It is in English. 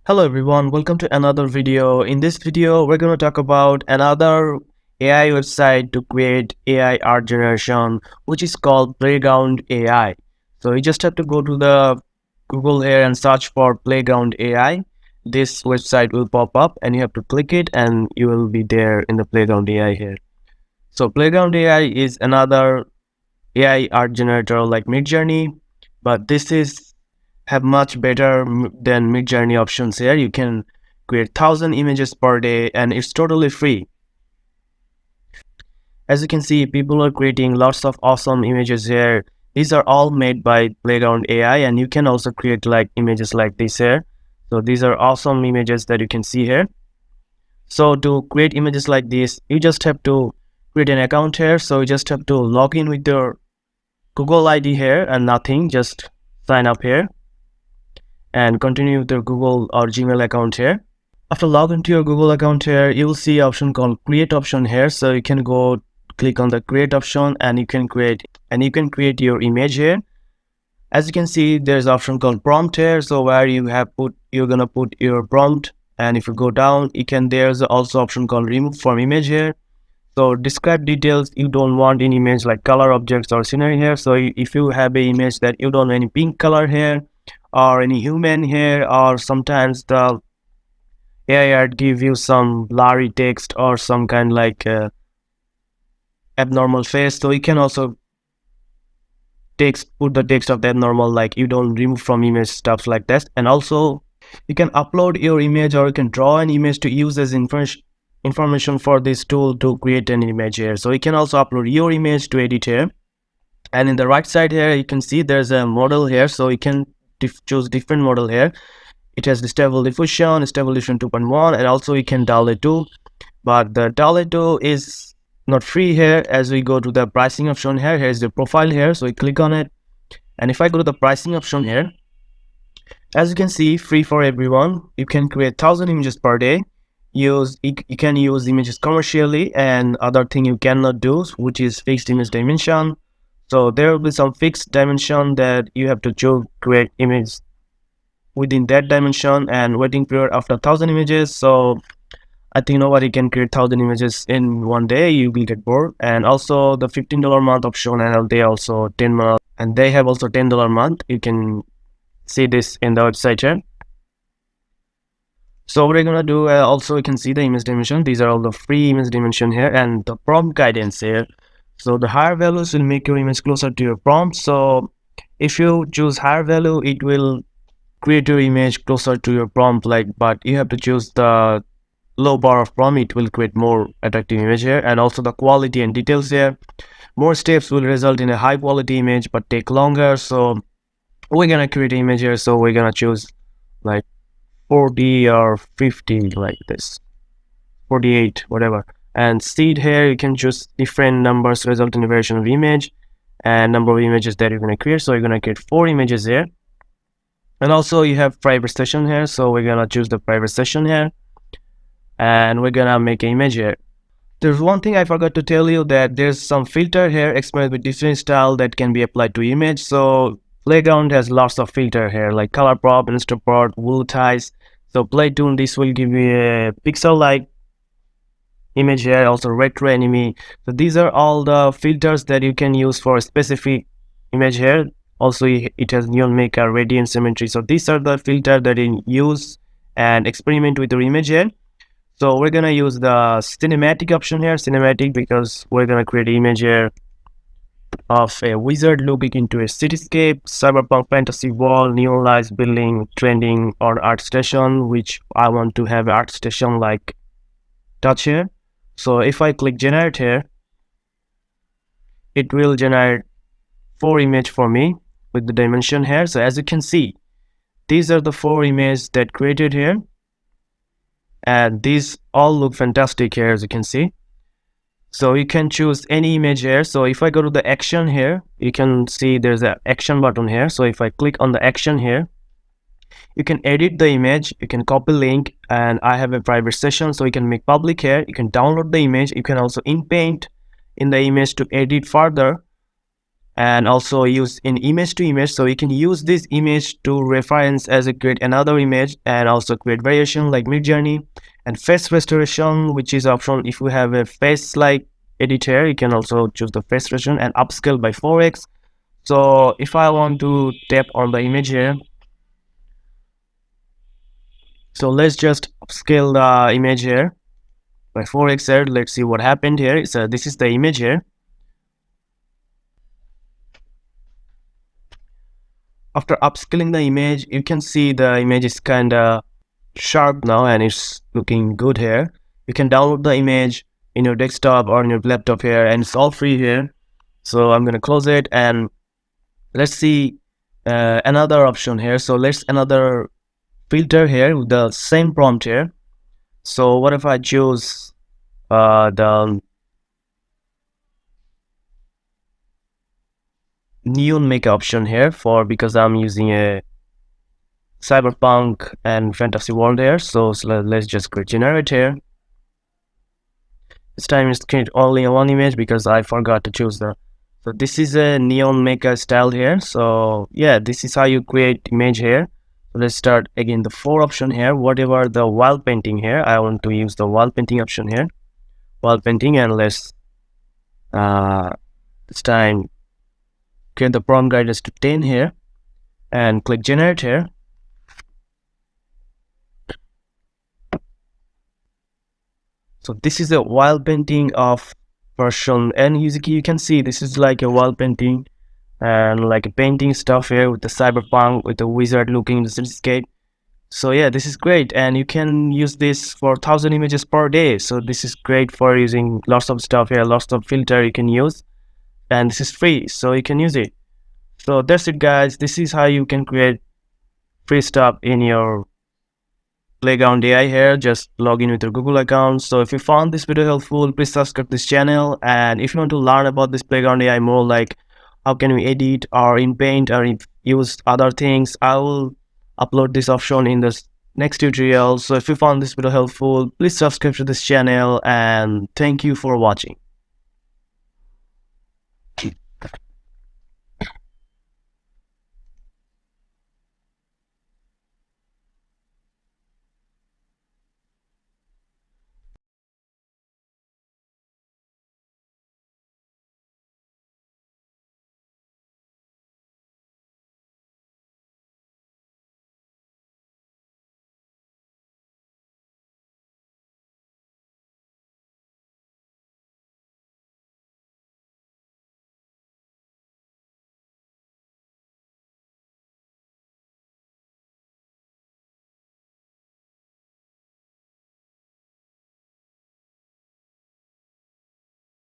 Hello everyone, welcome to another video. In this video, we're going to talk about another AI website to create AI art generation, which is called Playground AI. So you just have to go to the Google here and search for Playground AI. This website will pop up and you have to click it and you will be there in the Playground AI here. So Playground AI is another AI art generator like MidJourney, but this is have much better than MidJourney options here. You can create 1,000 images per day and it's totally free. As you can see, people are creating lots of awesome images here. These are all made by Playground AI, and you can also create like images like this here. So these are awesome images that you can see here. So to create images like this, you just have to create an account here. So you just have to log in with your Google ID here and nothing, just sign up here and continue with your Google or Gmail account here. After logging into your Google account here, you will see an option called create option here. So you can go click on the create option and you can create your image here. As you can see, there's an option called prompt here. So where you're gonna put your prompt, and if you go down, there's also option called remove from image here. So describe details you don't want in image like color, objects or scenery here. So if you have an image that you don't want any pink color here or any human here, or sometimes the AI art give you some blurry text or some kind like abnormal face, so you can also put the text of the abnormal, like you don't remove from image, stuff like that. And also you can upload your image or you can draw an image to use as information for this tool to create an image here. So you can also upload your image to edit here. And in the right side here, you can see there's a model here, so you can choose different model here. It has the stable diffusion 2.1, and also you can download too, but the download too is not free here. As we go to the pricing option here, here's the profile here, so we click on it, and if I go to the pricing option here, as you can see, free for everyone. You can create 1,000 images per day. You can use images commercially, and other thing you cannot do, which is fixed image dimension. So there will be some fixed dimension that you have to choose, create image within that dimension, and waiting period after 1,000 images. So I think nobody can create 1,000 images in one day. You will get bored. And also the $15 month option, and they also 10 month, and they have also $10 month. You can see this in the website here. So what we're gonna do, also you can see the image dimension. These are all the free image dimension here, and the prompt guidance here. So the higher values will make your image closer to your prompt. So if you choose higher value, it will create your image closer to your prompt, but you have to choose the low bar of prompt. It will create more attractive image here. And also the quality and details here. More steps will result in a high quality image but take longer. So we're gonna create an image here, so we're gonna choose like 40 or 50, like this, 48, whatever. And seed here, you can choose different numbers result in a variation of image and number of images that you're gonna create. So you're gonna create 4 images here. And also you have private session here, so we're gonna choose the private session here, and we're gonna make an image here. There's one thing I forgot to tell you, that there's some filter here experiment with different style that can be applied to image. So Playground has lots of filter here like color prop, instaport, volatilize. So Playtoon, this will give you a pixel like image here, also retro enemy. So these are all the filters that you can use for a specific image here. Also it has neon maker, radiant symmetry. So these are the filter that you use and experiment with your image here. So we're gonna use the cinematic option here, cinematic, because we're gonna create an image here of a wizard looking into a cityscape, cyberpunk fantasy world, neon lights, building, trending, or art station, which I want to have art station like touch here. So if I click generate here, it will generate 4 images for me with the dimension here. So as you can see, these are the 4 images that created here, and these all look fantastic here, as you can see. So you can choose any image here. So if I go to the action here, you can see there's an action button here. So if I click on the action here, you can edit the image, you can copy link, and I have a private session, so you can make public here. You can download the image. You can also in paint in the image to edit further, and also use in image to image. So you can use this image to reference as a create another image, and also create variation like MidJourney, and face restoration, which is option if you have a face like editor, you can also choose the face restoration, and upscale by 4x. So if I want to tap on the image here, so let's just upscale the image here by 4x here. Let's see what happened here. So this is the image here. After upscaling the image, you can see the image is kind of sharp now and it's looking good here. You can download the image in your desktop or in your laptop here, and it's all free here. So I'm gonna close it, and let's see another option here. So let's another filter here with the same prompt here. So what if I choose the neon make option here, for because I'm using a cyberpunk and fantasy world here. So let's just create generate here. This time it's create only one image because I forgot to choose the. So this is a neon maker style here. So yeah, this is how you create image here. So let's start again the 4 option here. Whatever the wall painting here, I want to use the wall painting option here. Wall painting, and let's this time create the prompt guidance to 10 here, and click generate here. So this is a wall painting of version, and you can see this is like a wall painting and like a painting stuff here with the cyberpunk, with the wizard looking in the cityscape. So yeah, this is great, and you can use this for 1,000 images per day. So this is great for using lots of stuff here, lots of filter you can use, and this is free, so you can use it. So that's it guys, this is how you can create free stuff in your Playground AI here. Just log in with your Google account. So if you found this video helpful, please subscribe this channel, and if you want to learn about this Playground AI more, like how can we edit or in Paint or use other things, I will upload this option in the next tutorial. So if you found this video helpful, please subscribe to this channel, and thank you for watching.